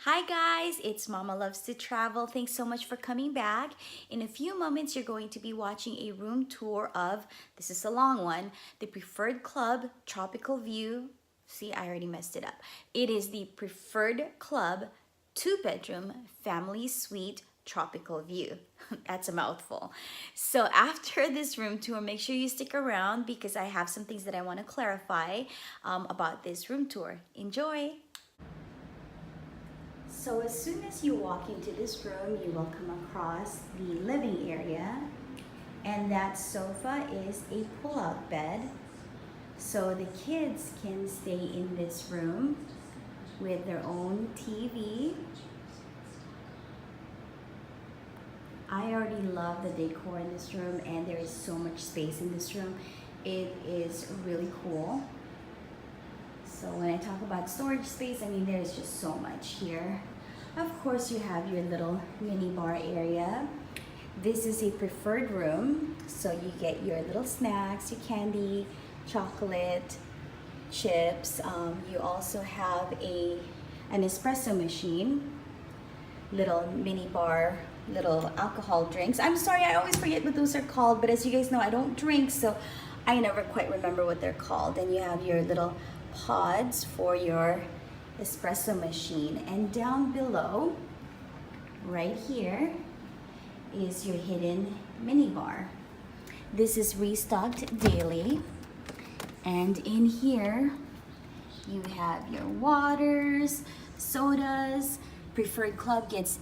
Hi guys, it's Mama Loves to Travel. Thanks so much for coming back. In a few moments, you're going to be watching a room tour of, this is a long one, the Preferred Club Tropical View. See, I already messed it up. It is the Preferred Club 2-bedroom family suite tropical view. That's a mouthful. So after this room tour, make sure you stick around because I have some things that I want to clarify about this room tour. Enjoy! So as soon as you walk into this room, you will come across the living area, and that sofa is a pull-out bed. So the kids can stay in this room with their own TV. I already love the decor in this room, and there is so much space in this room. It is really cool. So when I talk about storage space, I mean there's just so much here. Of course, you have your little mini bar area. This is a preferred room, so you get your little snacks, your candy, chocolate, chips. You also have an espresso machine, little mini bar, little alcohol drinks. I'm sorry, I always forget what those are called, but as you guys know, I don't drink, so I never quite remember what they're called. And you have your little pods for your espresso machine, and down below right here is your hidden mini bar. This is restocked daily, and in here you have your waters, sodas. Preferred Club gets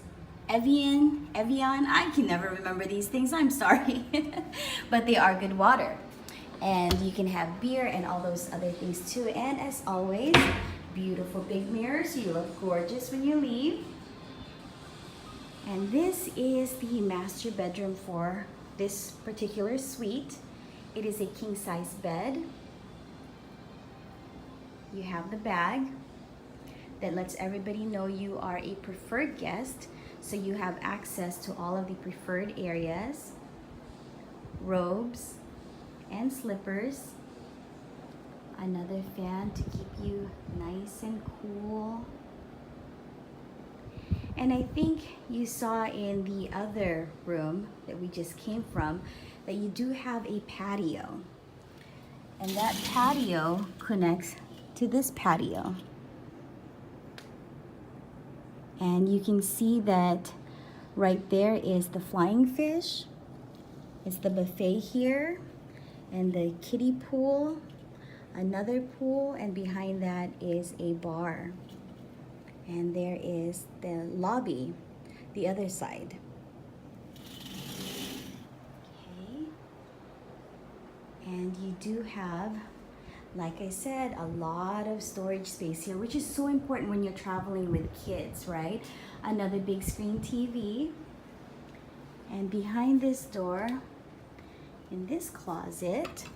Evian. I can never remember these things, I'm sorry. But they are good water. And you can have beer and all those other things too. And as always, beautiful big mirrors. You look gorgeous when you leave. And this is the master bedroom for this particular suite. It is a king size bed. You have the bag that lets everybody know you are a preferred guest. So you have access to all of the preferred areas, robes, and slippers. Another fan to keep you nice and cool. And I think you saw in the other room that we just came from that you do have a patio. And that patio connects to this patio. And you can see that right there is the flying fish. It's the buffet here. And the kiddie pool, another pool, and behind that is a bar. And there is the lobby, the other side. Okay. And you do have, like I said, a lot of storage space here, which is so important when you're traveling with kids, right? Another big screen TV. And behind this door, in this closet,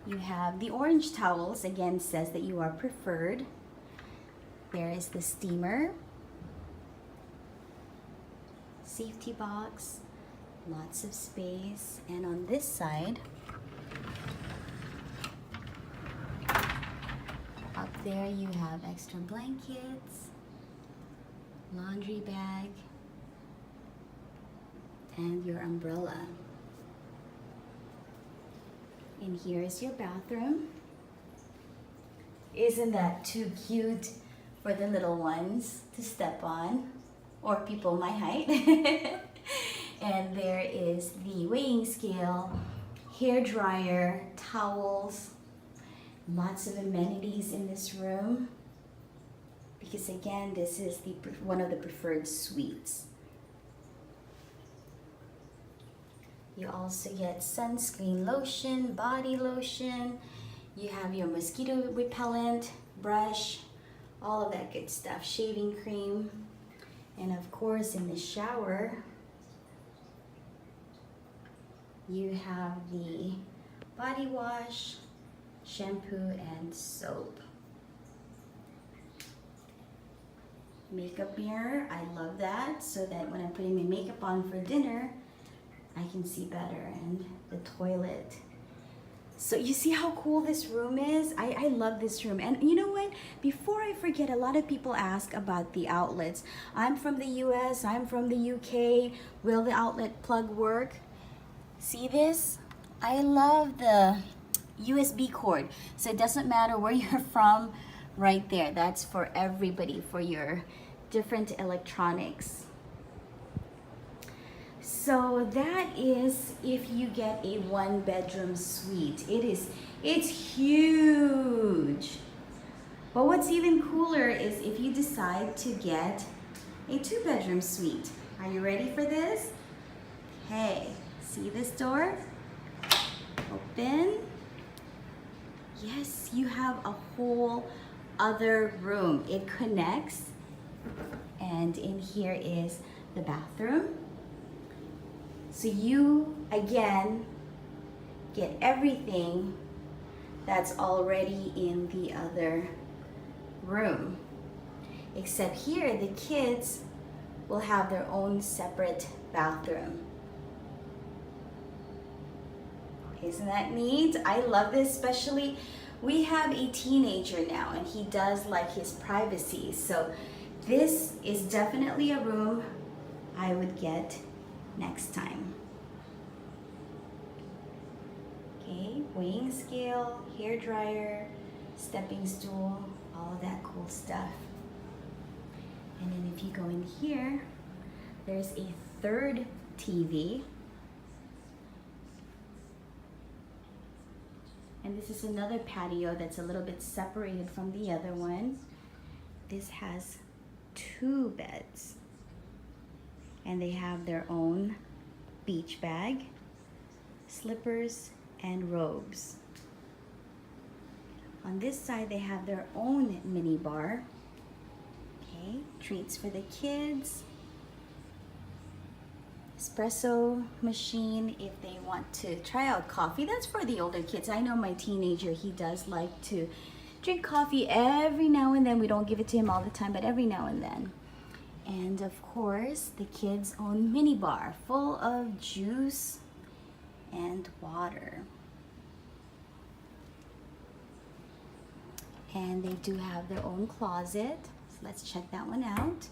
you have the orange towels. Again, says that you are preferred. There is the steamer, safety box, lots of space. And on this side, up there you have extra blankets, laundry bag, and your umbrella. And here is your bathroom. Isn't that too cute for the little ones to step on, or people my height? And there is the weighing scale, hair dryer, towels, lots of amenities in this room. Because again, this is one of the preferred suites. You also get sunscreen lotion, body lotion. You have your mosquito repellent, brush, all of that good stuff, shaving cream. And of course, in the shower, you have the body wash, shampoo, and soap. Makeup mirror, I love that, so that when I'm putting my makeup on for dinner, I can see better. And the toilet. So you see how cool this room is? I love this room. And you know what? Before I forget, a lot of people ask about the outlets. I'm from the US, I'm from the UK. Will the outlet plug work? See this? I love the USB cord. So it doesn't matter where you're from, right there. That's for everybody, for your different electronics. So that is if you get a 1-bedroom suite. It's huge. But what's even cooler is if you decide to get a 2-bedroom suite. Are you ready for this? Hey, see this door? Open. Yes, you have a whole other room. It connects. And in here is the bathroom. So you, again, get everything that's already in the other room. Except here, the kids will have their own separate bathroom. Isn't that neat? I love this, especially we have a teenager now and he does like his privacy. So this is definitely a room I would get next time. Okay, weighing scale, hair dryer, stepping stool, all of that cool stuff. And then if you go in here, there's a third TV. And this is another patio that's a little bit separated from the other one. This has 2 beds. And they have their own beach bag, slippers, and robes. On this side, they have their own mini bar. Okay, treats for the kids. Espresso machine if they want to try out coffee. That's for the older kids. I know my teenager, he does like to drink coffee every now and then. We don't give it to him all the time, but every now and then. And of course, the kids' own mini bar full of juice and water. And they do have their own closet. So let's check that one out.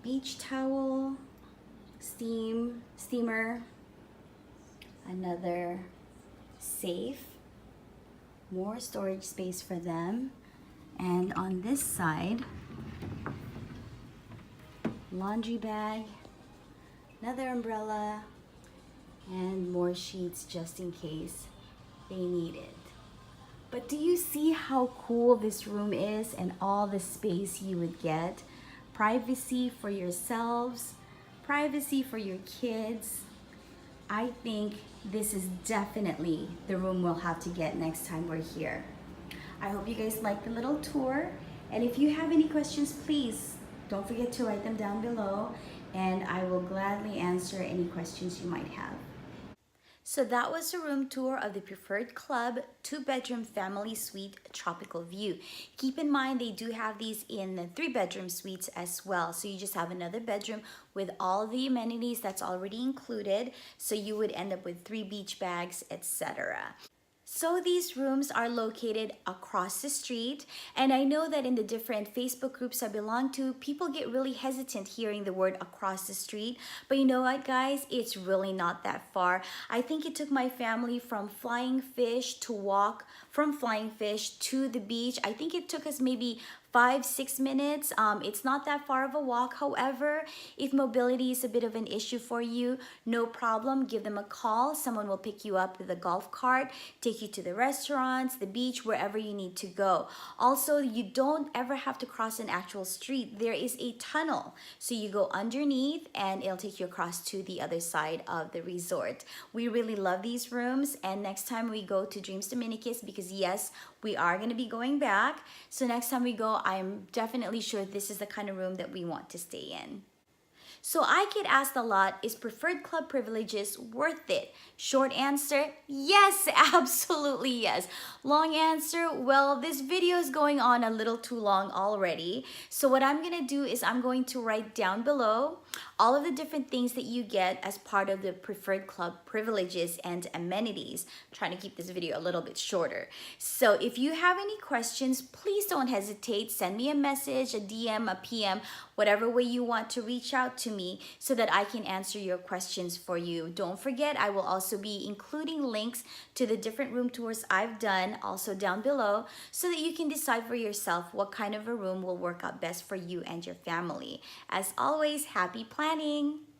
Beach towel, steamer, another safe, more storage space for them. And on this side, laundry bag, another umbrella, and more sheets just in case they need it. But do you see how cool this room is and all the space you would get? Privacy for yourselves, privacy for your kids. I think this is definitely the room we'll have to get next time we're here. I hope you guys like the little tour. And if you have any questions, please don't forget to write them down below and I will gladly answer any questions you might have. So that was a room tour of the Preferred Club 2-bedroom family suite tropical view. Keep in mind they do have these in the 3-bedroom suites as well. So you just have another bedroom with all the amenities that's already included. So you would end up with 3 beach bags, etc. So these rooms are located across the street, and I know that in the different Facebook groups I belong to, people get really hesitant hearing the word across the street, but you know what guys, it's really not that far. I think it took my family from Flying Fish to walk from Flying Fish to the beach. I think it took us maybe 5-6 minutes. It's not that far of a walk. However, if mobility is a bit of an issue for you, no problem, give them a call. Someone will pick you up with a golf cart, take you to the restaurants, the beach, wherever you need to go. Also, you don't ever have to cross an actual street. There is a tunnel, so you go underneath and it'll take you across to the other side of the resort. We really love these rooms, and next time we go to Dreams Dominicus, because yes, we are going to be going back, so next time we go, I'm definitely sure this is the kind of room that we want to stay in. So I get asked a lot, is preferred club privileges worth it? Short answer, yes, absolutely yes. Long answer, well, this video is going on a little too long already. So what I'm gonna do is I'm going to write down below all of the different things that you get as part of the preferred club privileges and amenities. I'm trying to keep this video a little bit shorter. So if you have any questions, please don't hesitate. Send me a message, a DM, a PM, whatever way you want to reach out to me so that I can answer your questions for you. Don't forget, I will also be including links to the different room tours I've done also down below so that you can decide for yourself what kind of a room will work out best for you and your family. As always, happy planning!